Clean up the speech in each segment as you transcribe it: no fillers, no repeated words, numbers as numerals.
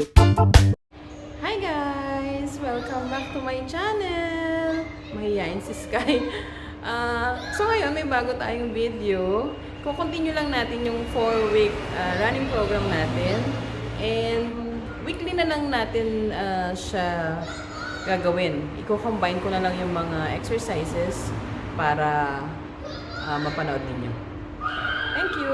Hi guys! Welcome back to my channel! Mahihain si Sky. So ngayon may bago tayong video. Kukontinue lang natin yung 4-week running program natin. And weekly na lang natin siya gagawin. Iko-combine ko na lang yung mga exercises para mapanood ninyo. Thank you!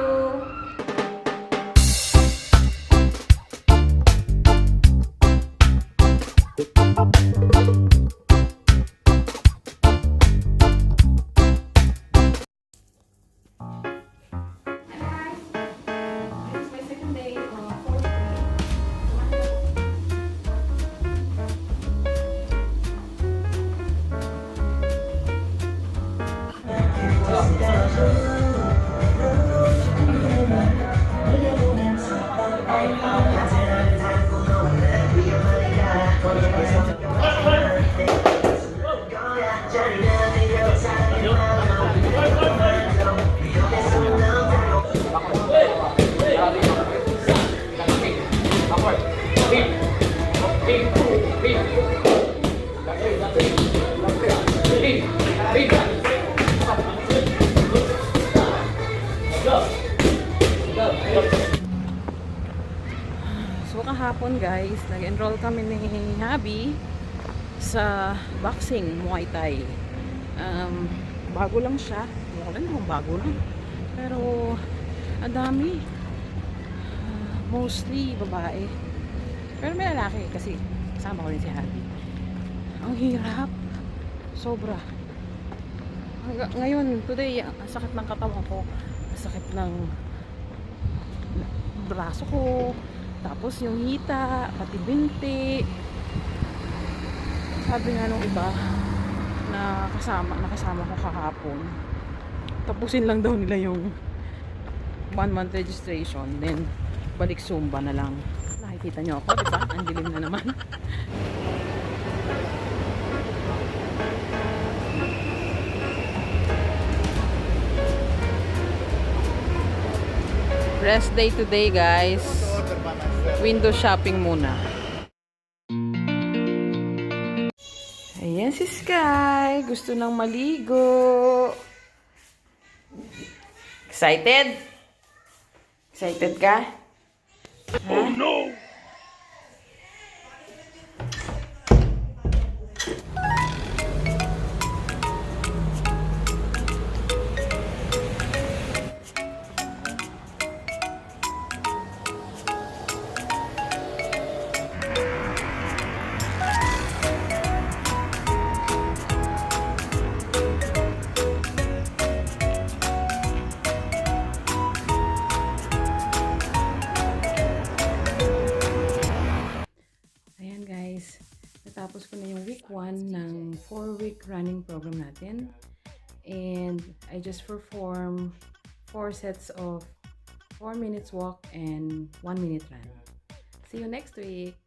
So kahapon guys, nag-enroll kami ni Habi sa boxing Muay Thai. Bago lang siya. Wala naman bago lang. Pero ang dami. Mostly babae. Pero may lalaki kasi kasama ko rin si Habi. Ang hirap. Sobra. Ngayon, today, ang sakit ng katawan ko. Ang sakit ng braso ko. Tapos yung hita, pati binti. Sabi nga nung iba na nakasama ko kahapon, tapusin lang daw nila yung 1-month registration, then balik Zumba na lang. Nakikita nyo ako, diba? Ang dilim na naman. Rest day today guys. Window shopping muna. Ayan si Sky. Gusto nang maligo. Excited? Excited ka? Oh no! Natapos ko na yung week 1 ng 4-week running program natin. And I just perform 4 sets of 4 minutes walk and 1 minute run. See you next week!